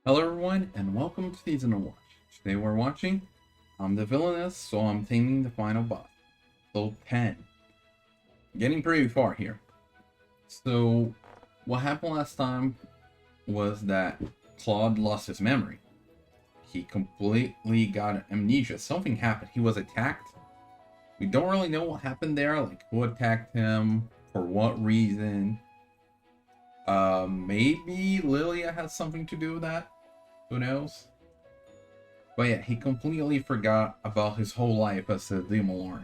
Hello everyone, and welcome to Season of Watch. Today we're watching I'm the Villainess, so I'm Taming the Final Boss. So 10. Getting pretty far here. So, what happened last time was that Claude lost his memory. He completely got amnesia. Something happened. He was attacked. We don't really know what happened there, like who attacked him, for what reason. Maybe Lilia has something to do with that. Who knows? But yeah, he completely forgot about his whole life as a demon lord.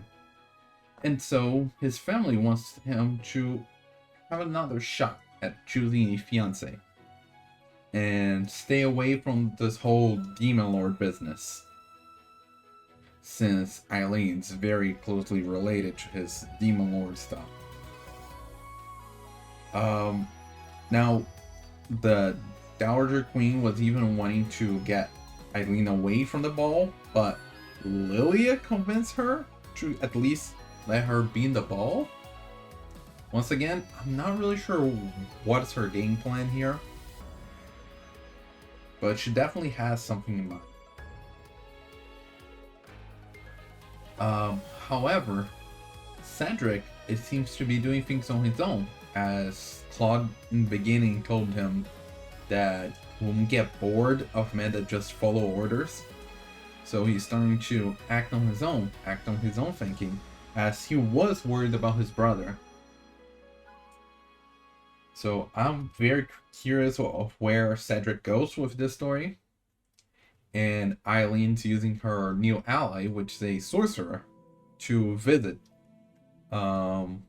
And so his family wants him to have another shot at choosing a fiance and stay away from this whole demon lord business, since Eileen's very closely related to his demon lord stuff. Now the Dowager Queen was even wanting to get Aileen away from the ball, but Lilia convinced her to at least let her be in the ball. Once again, I'm not really sure what's her game plan here, but she definitely has something in mind. However, Cedric, it seems to be doing things on his own, as Claude in the beginning told him that won't get bored of men that just follow orders. So he's starting to act on his own thinking, as he was worried about his brother. So I'm very curious of where Cedric goes with this story. And Eileen's using her new ally, which is a sorcerer, to visit Claude.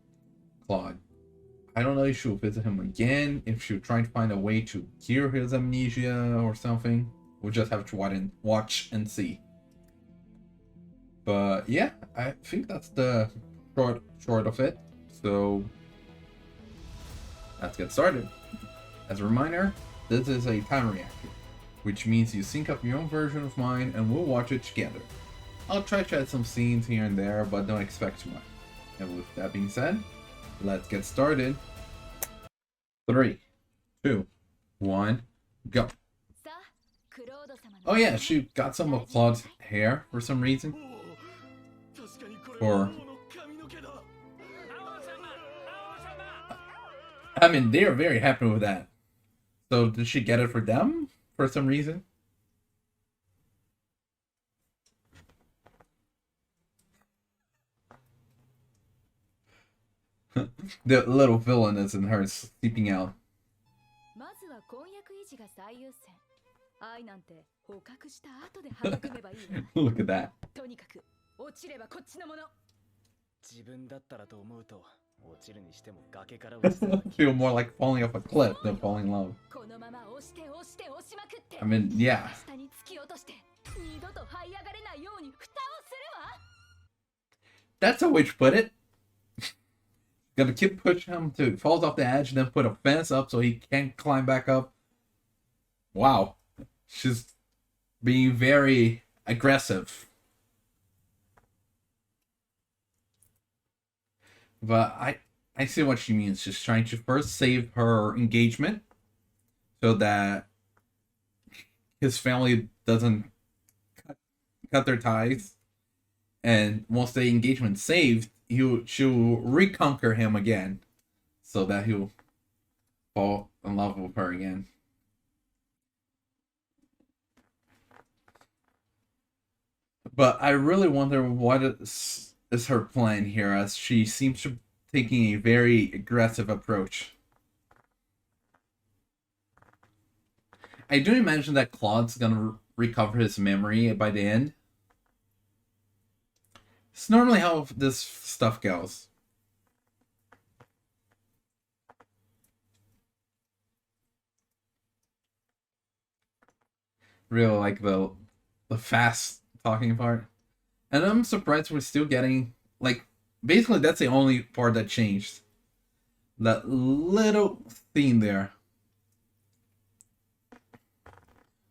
I don't know if she'll visit him again, if she'll try to find a way to cure his amnesia or something. We'll just have to watch and see. But yeah, I think that's the short of it. So let's get started. As a reminder, this is a time reactor, which means you sync up your own version of mine and we'll watch it together. I'll try to add some scenes here and there, but don't expect too much. And with that being said, let's get started. 3, 2, 1, go. Oh yeah, she got some of Claude's hair for some reason. Or I mean, they're very happy with that. So did she get it for them for some reason? The little villainess in her sleeping out. Look at that. Feel more like falling off a cliff than falling in love. I mean, yeah. That's how witch put it. Gonna keep pushing him till he falls off the edge, and then put a fence up so he can't climb back up. Wow. She's being very aggressive. But I see what she means. She's trying to first save her engagement so that his family doesn't cut their ties. And once the engagement's saved, she'll reconquer him again so that he'll fall in love with her again. But I really wonder what is her plan here, as she seems to be taking a very aggressive approach. I do imagine that Claude's gonna recover his memory by the end. It's normally how this stuff goes. Really like the fast talking part. And I'm surprised we're still getting, like, basically that's the only part that changed. That little theme there.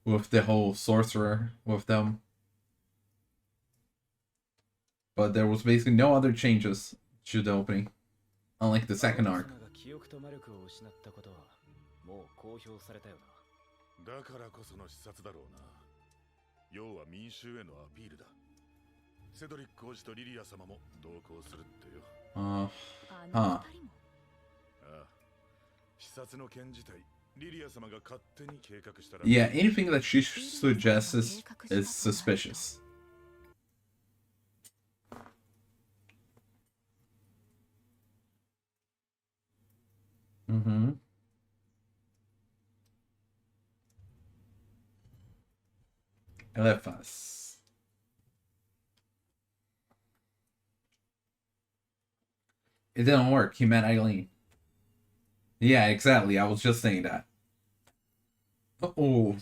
With the whole sorcerer with them. But there was basically no other changes to the opening, unlike the second arc. だからこその視察だろうな。要は民衆へのアピールだ。セドリック王子とリリア様も同行するってよ。Huh. ああ、視察の件自体、リリア様が勝手に計画したら。Yeah, anything that she suggests is suspicious. Mm-hmm. Elephas. It didn't work. He met Aileen. Yeah, exactly. I was just saying that. Oh.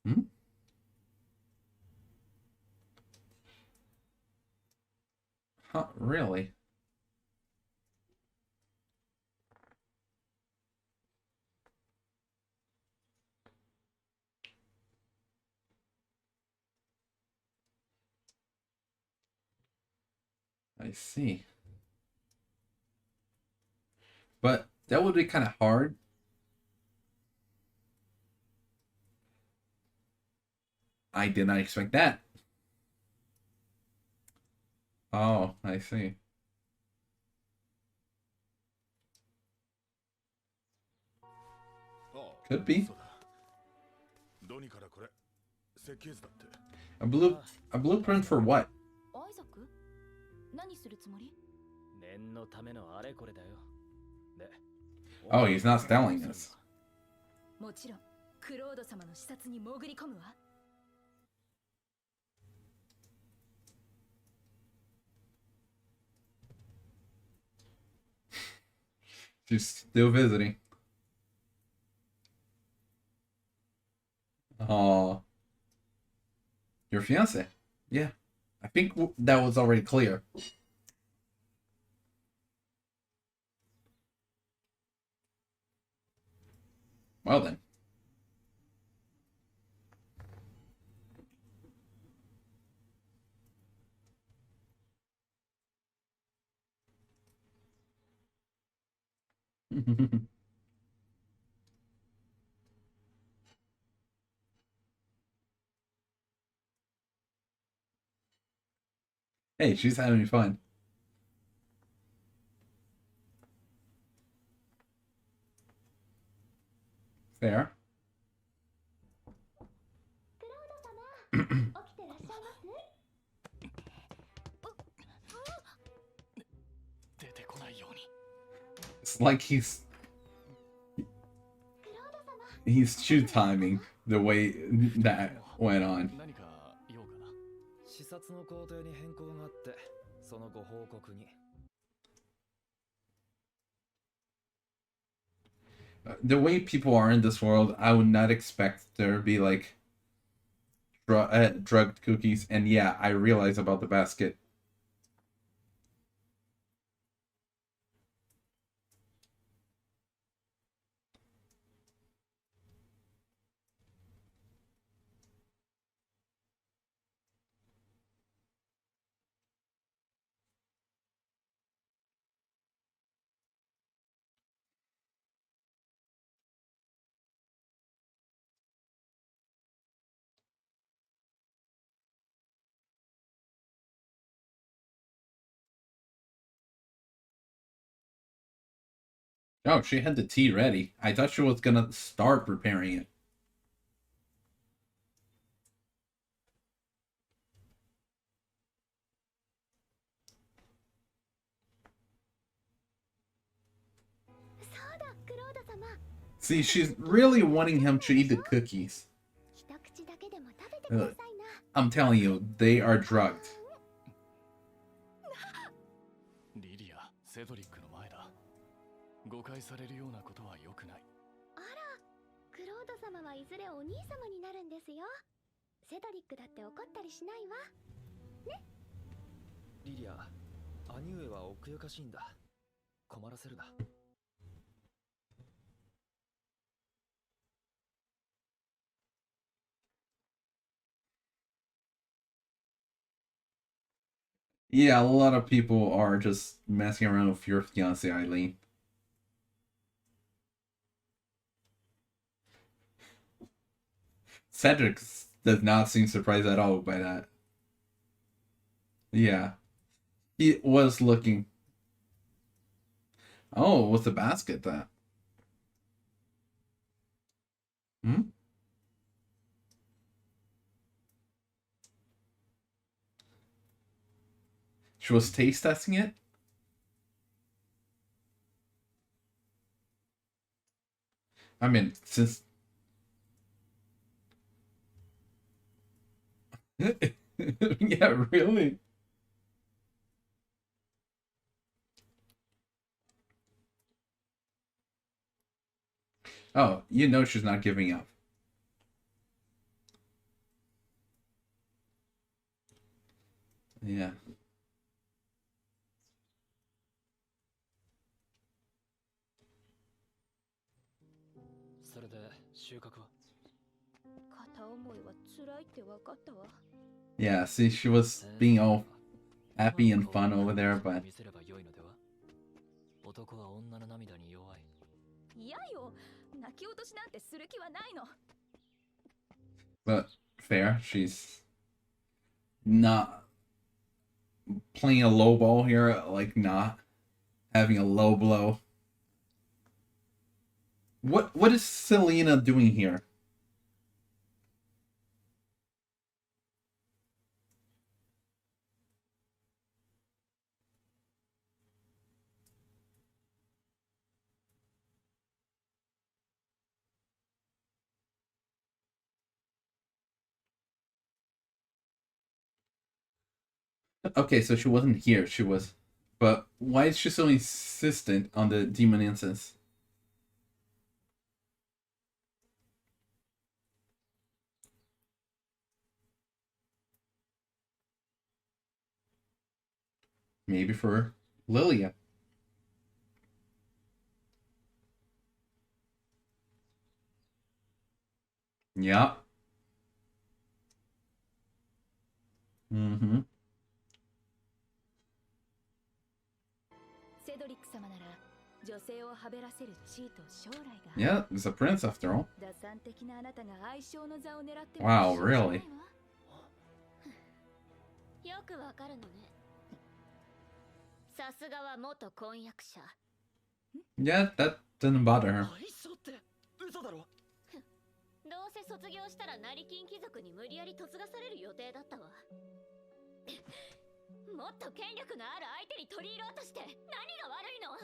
Hmm? Huh, really? I see. But that would be kind of hard. I did not expect that. Oh, I see. Could be. A blueprint for what? Oh, he's not telling us. She's still visiting. Oh. Your fiance? Yeah. I think that was already clear. Well then. Hey, she's having fun. Fair. It's like he's shoot timing the way that went on. The way people are in this world, I would not expect there to be like drugged cookies. And yeah, I realize about the basket. Oh, she had the tea ready. I thought she was gonna start preparing it. See, she's really wanting him to eat the cookies. I'm telling you, they are drugged. Yeah, a lot of people are just messing around with your fiance, Aileen. Cedric does not seem surprised at all by that. Yeah. He was looking. Oh, what's the basket that? Hmm? She was taste testing it? I mean, since. Yeah, really? Oh, you know she's not giving up. Yeah. それで収穫は 片思いは辛いって分かったわ。 Yeah, see, she was being all happy and fun over there, but 見せれば良いのでは男は女の涙に弱い。いやよ、泣き落としなんてする気はないの。 but fair. She's not playing a low ball here, like not having a low blow. What is Selena doing here? Okay, so she wasn't here. She was, but why is she so insistent on the demon incense? Maybe for Lilia. Yeah. Mm-hmm. セドリック様なら女性をはべらせる地位と将来が。 Yeah, it's a prince after all. 打算的なあなたが愛称の座を狙って。 Wow, really? よくわかるのね。さすがは元婚約者。 Yeah, that didn't bother her. 愛称って嘘だろ。どうせ卒業したら成金貴族に無理やり嫁がされる予定だったわ。もっと権力のある相手に取り入ろうとして何が悪いの？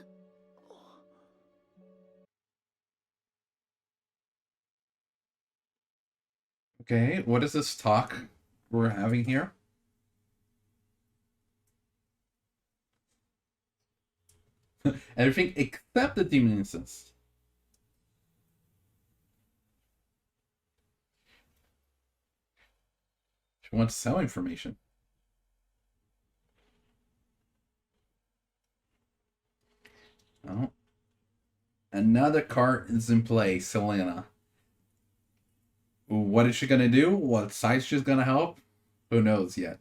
Okay, what is this talk we're having here? Everything except the demon instance. She wants to sell information. Oh. Another card is in play, Selena. What is she gonna do? What side she's gonna help? Who knows yet?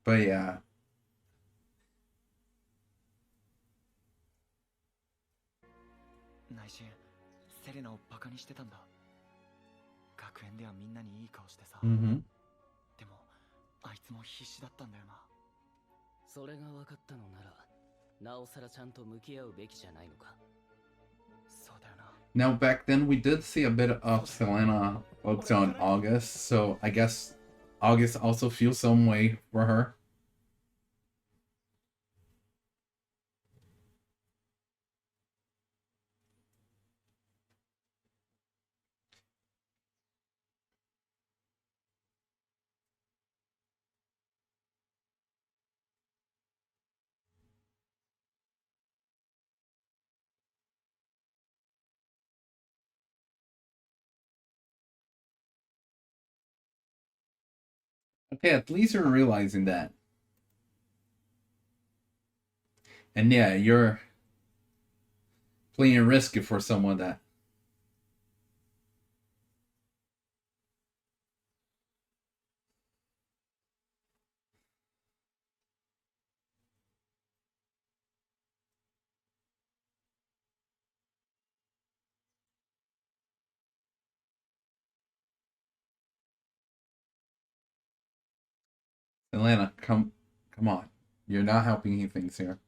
But yeah. 内心セレナをバカにしてたんだ。学園ではみんなにいい顔してさ。 Mm-hmm. でもあいつも必死だったんだよな。それが分かったのなら、なおさらちゃんと向き合うべきじゃないのか。そうだよな。 Now back then we did see a bit of Selena focused on August, so I guess August also feels some way for her. Okay, at least you're realizing that. And yeah, you're playing risky for someone that. Atlanta, come on. You're not helping things here.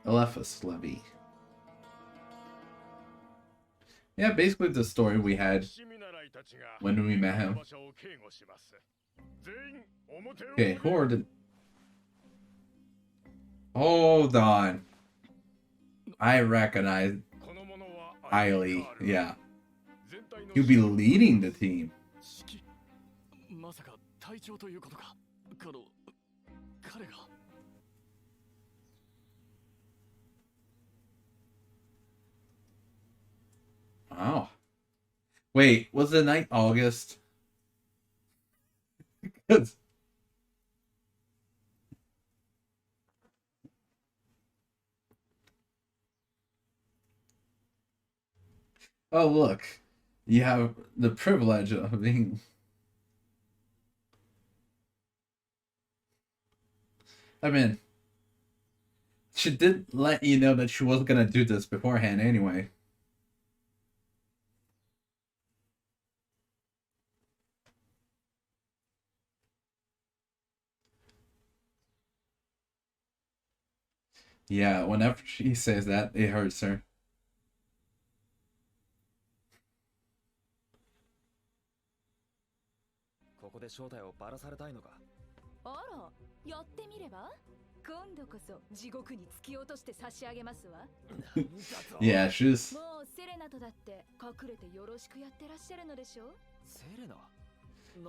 Elephas Levy. Yeah, basically the story we had when we met him. Okay, Horde. Hold on. I recognize Aileen. Yeah. He'll be leading the team. まさか隊長ということか。彼が。 Wow. Wait, was the night August? 'Cause- oh, look. You have the privilege of being... I mean, she did let you know that she wasn't gonna do this beforehand anyway. Yeah, whenever she says that, it hurts her. ここで正体をばらされたいのか。あら、やってみれば？今度こそ地獄に突き落として差し上げますわ。Yeah, she's... もうセレナとだって隠れてよろしくやってらっしゃるのでしょ？セレナ。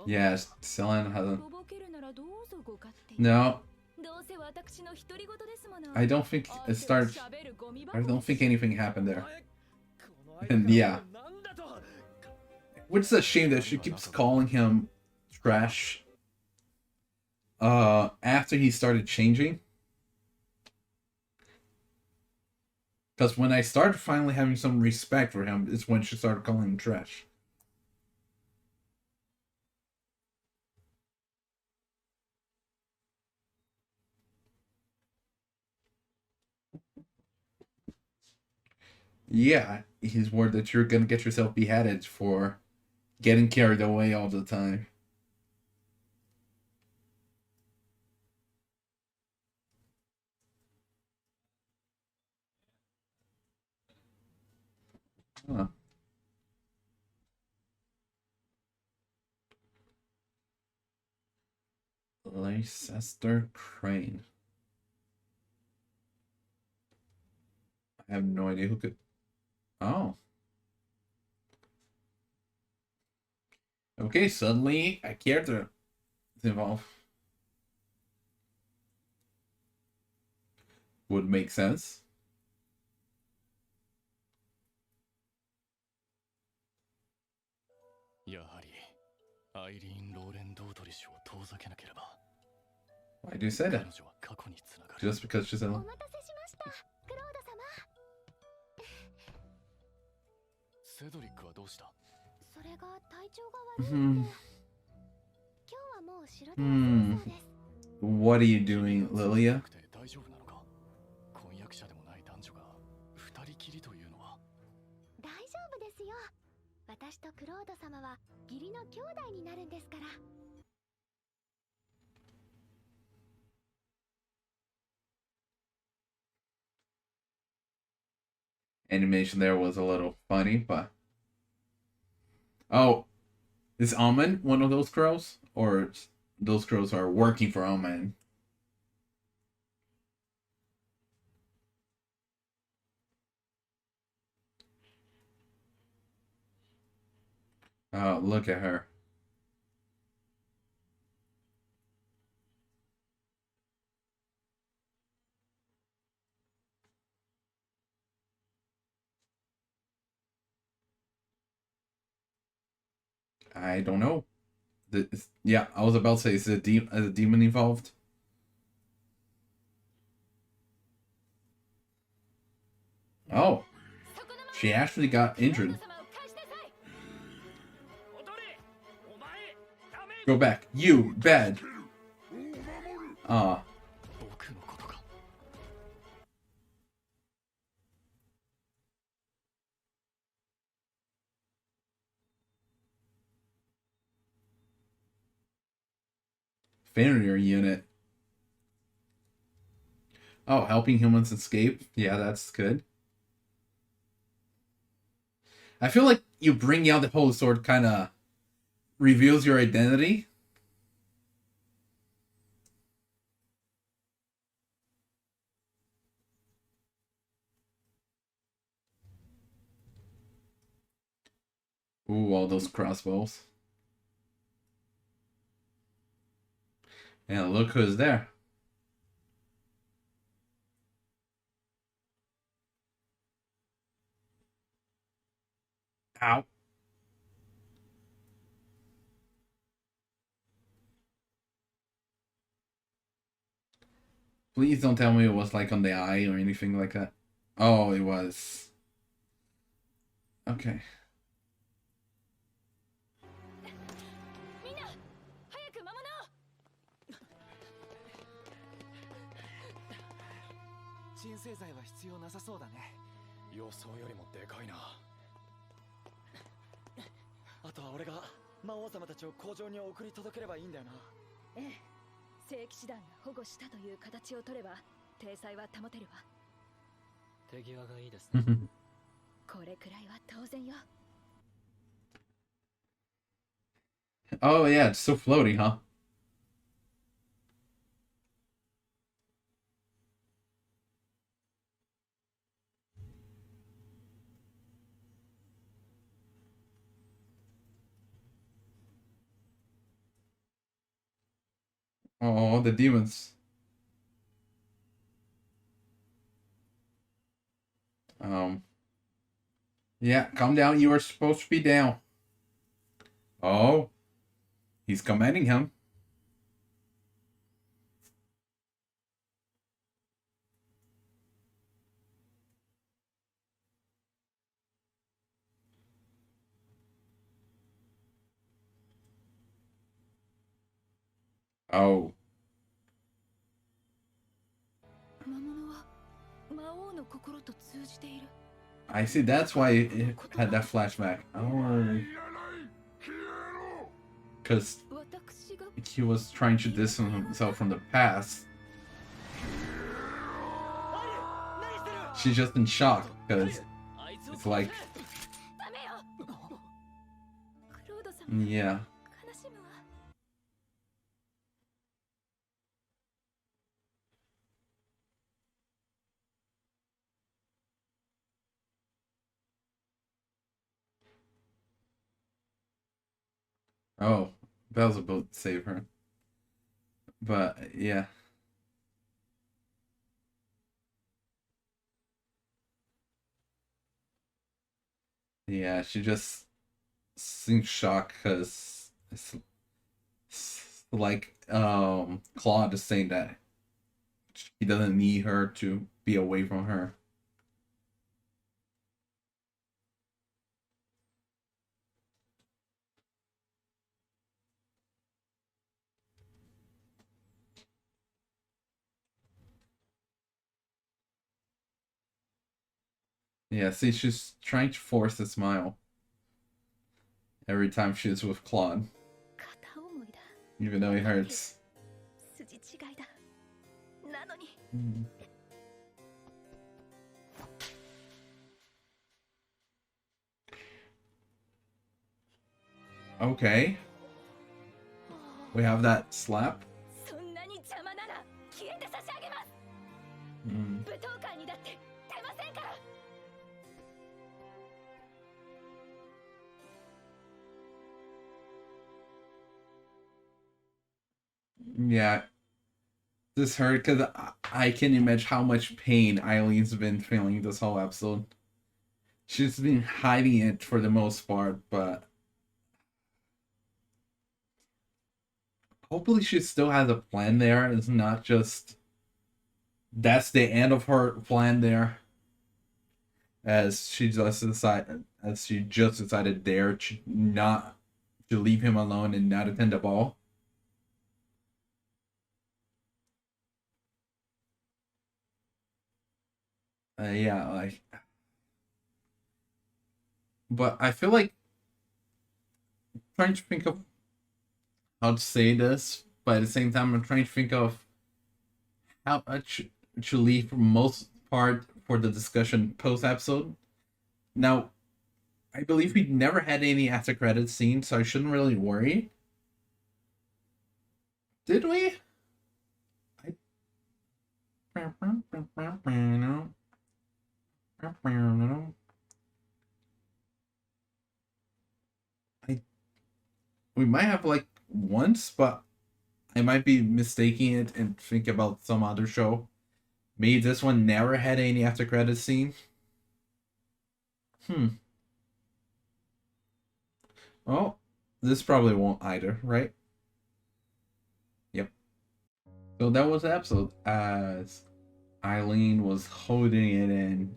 Yeah, Selena hasn't... とぼけるならどうぞご勝手に。 No, どうせ私の独り言ですもの。 I don't think it started... I don't think anything happened there. And yeah. Which is a shame that she keeps calling him trash. After he started changing. Because when I started finally having some respect for him, it's when she started calling him trash. Yeah, he's worried that you're gonna get yourself beheaded for getting carried away all the time. Huh. Leicester Crane. I have no idea who could... Oh. Okay, suddenly a character is involved. Would make sense. Why do you say that? Just because she's in... お待たせしましたクロード様。セドリックはどうした？それが体調が悪いので、今日はもう城で休むそうです。 What are you doing, Lilia? 大丈夫なのか？婚約者でもない男女が二人きりというのは。大丈夫ですよ。私とクロード様は義理の兄弟になるんですから。 Animation there was a little funny, but... Oh, is Almond one of those crows? Or those crows are working for Almond? Oh, look at her. I don't know. Yeah, I was about to say, is a demon involved? Oh, she actually got injured. Go back, you bad. Ah. inferior unit. Oh, helping humans escape. Yeah, that's good. I feel like you bring out the Holy Sword kind of reveals your identity. Ooh, all those crossbows. And look who's there. Ow. Please don't tell me it was like on the eye or anything like that. Oh, it was. Okay. みんな早く魔物を。鎮静剤は必要なさそうだね。予想よりもでかいな。あとは俺が魔王様たちを工場に送り届ければいいんだよな。ええ、聖騎士団が保護したという形を取れば体裁は保てるわ。手際がいいですね。これくらいは当然よ。 Oh yeah, it's so floaty, huh? Oh, the demons. Yeah, calm down. You are supposed to be down. Oh, he's commanding him. Oh. 魔物は魔王の心と通じている。 I see. That's why it had that flashback. Oh. Because 私が he was trying to distance himself from the past. She's just in shock because it's like, ダメよ。クロード様 yeah. 悲しむわ。 Oh, Beelzebub saved her. But yeah. Yeah, she just seems shocked because it's like Claude is saying that he doesn't need her to be away from her. Yeah, see, she's trying to force a smile every time she's with Claude, 片思いだ。 even though it hurts. 筋違いだ。なのに。 Okay. We have that slap. そんなに邪魔なら消えて差し上げます。 Mm. 舞踏会にだって出ませんから。 Yeah, this hurt because I can imagine how much pain Eileen's been feeling this whole episode. She's been hiding it for the most part, but hopefully she still has a plan there. It's not just that's the end of her plan there. As she just decided there to not to leave him alone and not attend the ball. Yeah, like, but I feel like trying to think of how to say this but at the same time, I'm trying to think of how much to leave for most part for the discussion post episode. Now, I believe we never had any after credits scene, so I shouldn't really worry. Did we? We might have like once, but I might be mistaking it and think about some other show. Maybe this one never had any after credits scene. Well, this probably won't either, right? Yep. So that was the episode as Aileen was holding it in,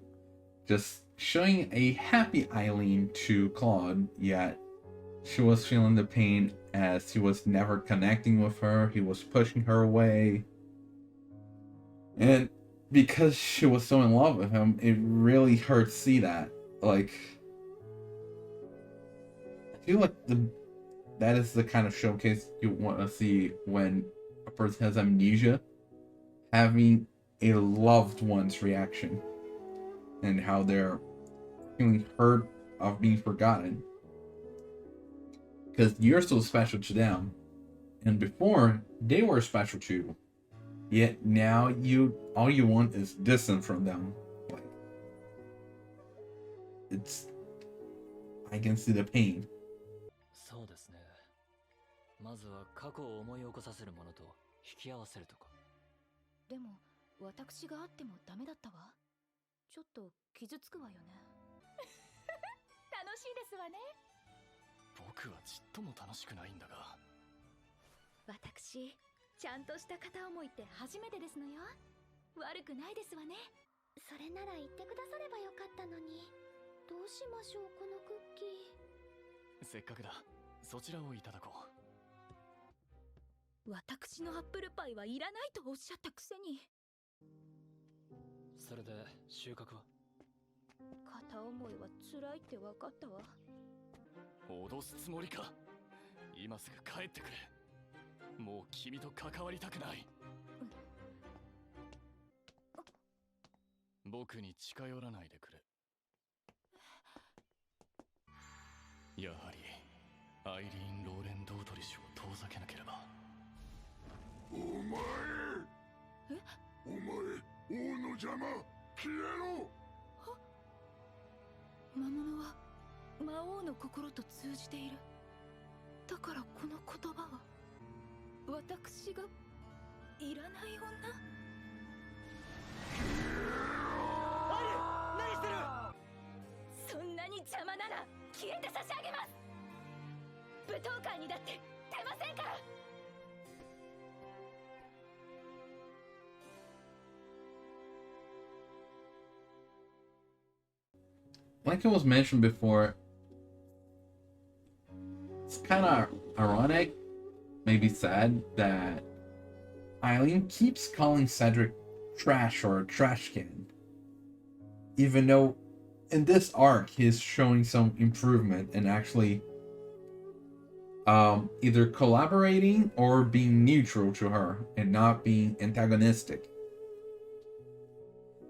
just showing a happy Aileen to Claude, yet she was feeling the pain as he was never connecting with her. He was pushing her away. And because she was so in love with him, it really hurt to see that. Like, I feel like that is the kind of showcase you want to see when a person has amnesia. Having a loved one's reaction. And how they're feeling hurt of being forgotten. Because you're so special to them. And before, they were special to you. Yet now all you want is distance from them. Like, I can see the pain. そうですね。まずは過去を思い起こさせるものと引き合わせるとか。でも私があってもダメだったわ。ちょっと傷つくわよね。楽しいですわね。僕はちっとも楽しくないんだが。私ちゃんとした片思いって初めてですのよ。悪くないですわね。それなら言ってくださればよかったのに。どうしましょう、このクッキー。せっかくだ、そちらをいただこう。私のアップルパイはいらないとおっしゃったくせに。それで収穫は？片思いは辛いって分かったわ。脅すつもりか。今すぐ帰ってくれ。もう君と関わりたくない。僕に近寄らないでくれ。やはりアイリーン・ローレン・ドートリッシュを遠ざけなければ。お前王の邪魔、消えろ。魔物は魔王の心と通じている。だからこの言葉は私がいらない女。アイリーン、何してる？そんなに邪魔なら消えて差し上げます。舞踏会にだって出ませんから。Like it was mentioned before, it's kind of ironic, maybe sad, that Aileen keeps calling Cedric trash or a trash can. Even though in this arc he's showing some improvement and actually either collaborating or being neutral to her and not being antagonistic.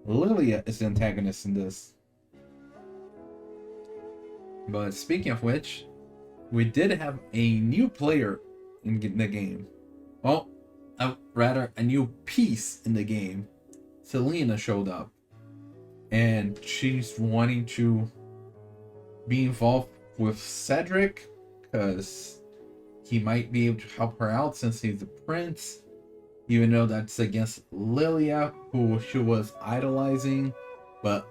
Lilia is the antagonist in this. But speaking of which, we did have a new player in the game. Well, rather a new piece in the game. Selena showed up. And she's wanting to be involved with Cedric because he might be able to help her out since he's a prince. Even though that's against Lilia, who she was idolizing. But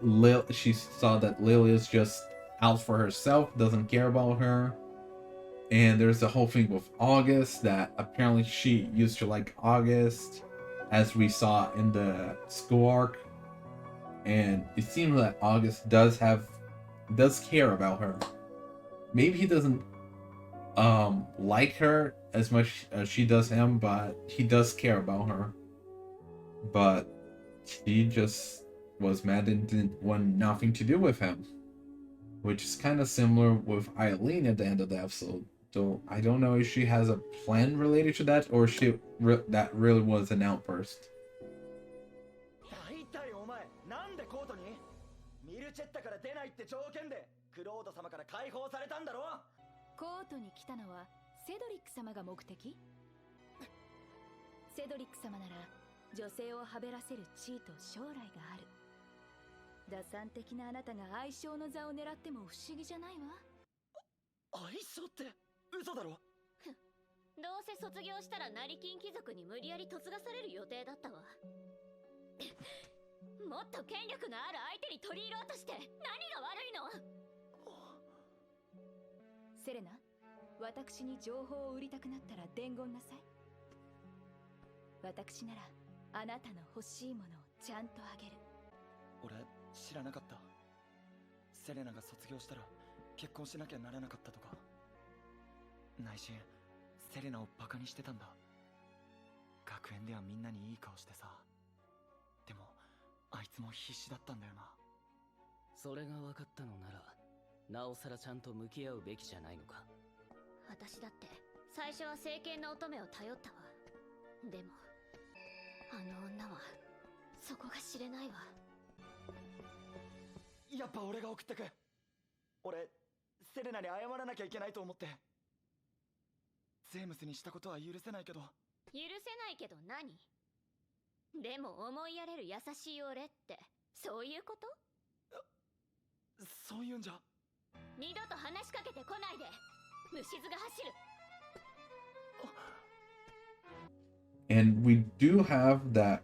she saw that Lilia's just out for herself, doesn't care about her. And there's the whole thing with August, that apparently she used to like August, as we saw in the school arc. And it seems that August does care about her. Maybe he doesn't like her as much as she does him, but he does care about her. But she just was mad and didn't want nothing to do with him. Which is kind of similar with Aileen at the end of the episode. So I don't know if she has a plan related to that, or that really was an outburst. 大体お前なんでコートにミルチェッタから出ないって条件でクロード様から解放されたんだろ。コートに来たのはセドリック様が目的？セドリック様なら女性をはべらせる地位と将来がある。打算的なあなたが愛称の座を狙っても不思議じゃないわ。愛称って嘘だろ。どうせ卒業したら成金貴族に無理やり嫁がされる予定だったわ。もっと権力のある相手に取り入ろうとして何が悪いの？セレナ、私に情報を売りたくなったら伝言なさい。私ならあなたの欲しいものをちゃんとあげる。俺知らなかった。セレナが卒業したら結婚しなきゃならなかったとか。内心セレナをバカにしてたんだ。学園ではみんなにいい顔してさ。でもあいつも必死だったんだよな。それが分かったのならなおさらちゃんと向き合うべきじゃないのか。私だって最初は聖剣の乙女を頼ったわ。でもあの女はそこが知れないわ。やっぱ俺が送ってく。俺セレナに謝らなきゃいけないと思って。ゼームスにしたことは許せないけど。許せないけど何？でも思いやれる優しい俺ってそういうこと？そういうんじゃ。二度と話しかけてこないで。虫唾が走る。 And we do have that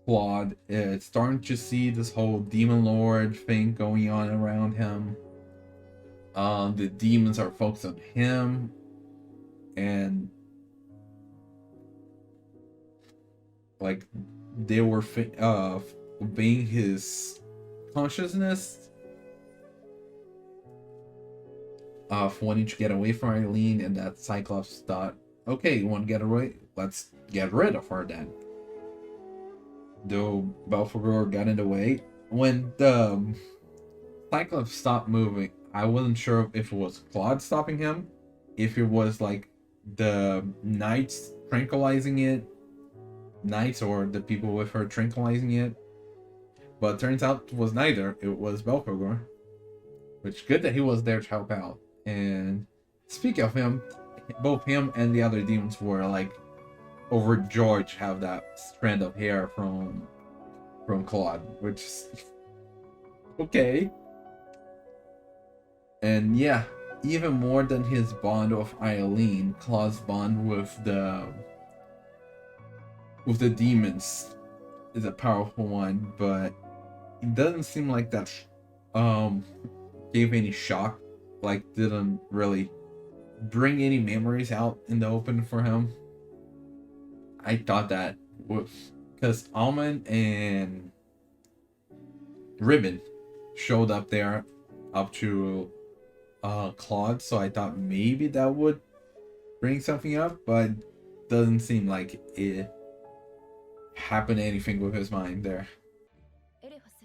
Claude starting to see this whole demon lord thing going on around him. The demons are focused on him, and like they were obeying his consciousness of wanting to get away from Aileen, and that Cyclops thought, okay, you want to get away? Let's get rid of her then. Though Belphegor got in the way. When the Cyclops stopped moving, I wasn't sure if it was Claude stopping him, if it was like the knights tranquilizing it, knights or the people with her tranquilizing it. But turns out it was neither. It was Belphegor. Which good that he was there to help out. And speaking of him, both him and the other demons were like overjoyed to have that strand of hair from Claude, which is okay. And yeah, even more than his bond with Aileen, Claude's bond with the demons is a powerful one, but it doesn't seem like that gave any shock, like didn't really bring any memories out in the open for him. I thought that because Almond and Ribbon showed up there up to Claude, so I thought maybe that would bring something up, but doesn't seem like it happened anything with his mind there. エレファス、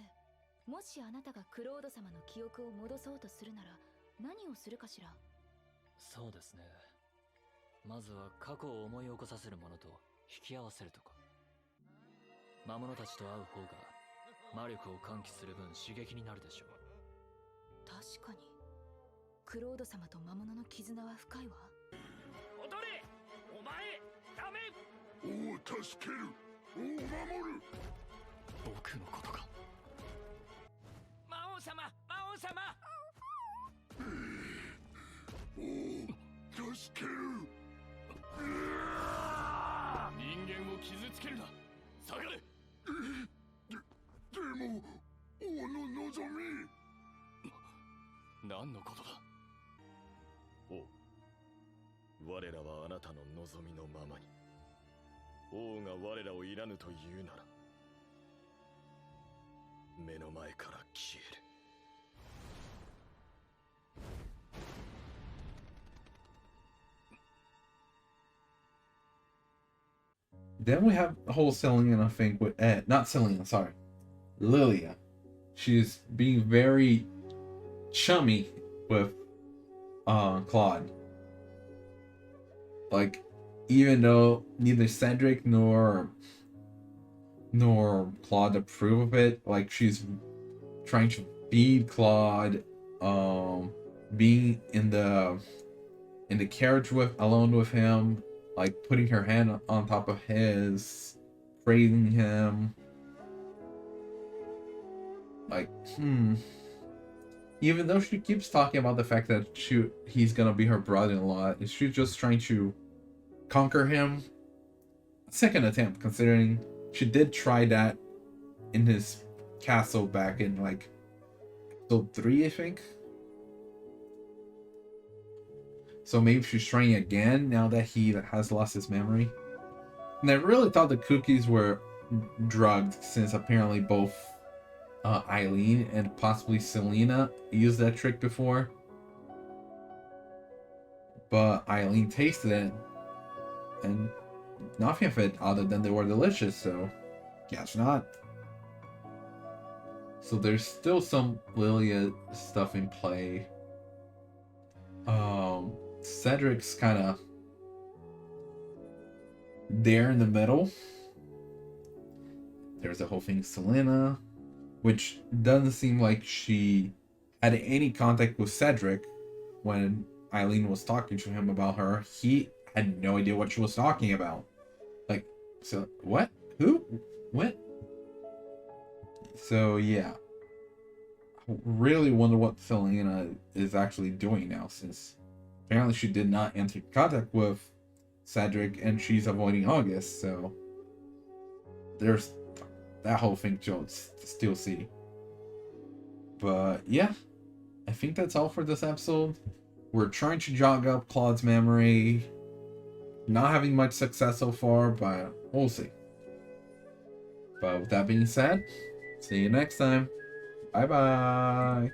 もしあなたがクロード様の記憶を戻そうとするなら何をするかしら。そうですね。まずは過去を思い起こさせるものと引き合わせるとか。魔物たちと会う方が魔力を喚起する分刺激になるでしょう。確かにクロード様と魔物の絆は深いわ。踊れ、お前、ダメ。王を助ける、王を守る。僕のことか。魔王様、魔王様。王を助ける。人間を傷つけるな。下がれ。でも王の望み。何のことだ。王、我らはあなたの望みのままに。王が我らをいらぬというなら、目の前から消える。Then we have the whole Selena thing with not Selena, sorry, Lilia. She's being very chummy with Claude. Like, even though neither Cedric nor Claude approve of it, like she's trying to feed Claude, being in the carriage alone with him, like putting her hand on top of his, praising him. Like, even though she keeps talking about the fact that he's gonna be her brother-in-law, is she just trying to conquer him? Second attempt, considering she did try that in his castle back in like episode 3, I think. So maybe she's trying again now that he has lost his memory. And I really thought the cookies were drugged, since apparently both Aileen and possibly Selena used that trick before. But Aileen tasted it and nothing of it other than they were delicious, so guess not. So there's still some Lilia stuff in play. Cedric's kind of there in the middle. There's the whole thing Selena, which doesn't seem like she had any contact with Cedric when Aileen was talking to him about her. He had no idea what she was talking about. Like, so what? Who? What? So yeah, I really wonder what Selena is actually doing now, since apparently she did not enter contact with Cedric and she's avoiding August. So there's that whole thing to still see. But yeah, I think that's all for this episode. We're trying to jog up Claude's memory. Not having much success so far, but we'll see. But with that being said, see you next time. Bye bye.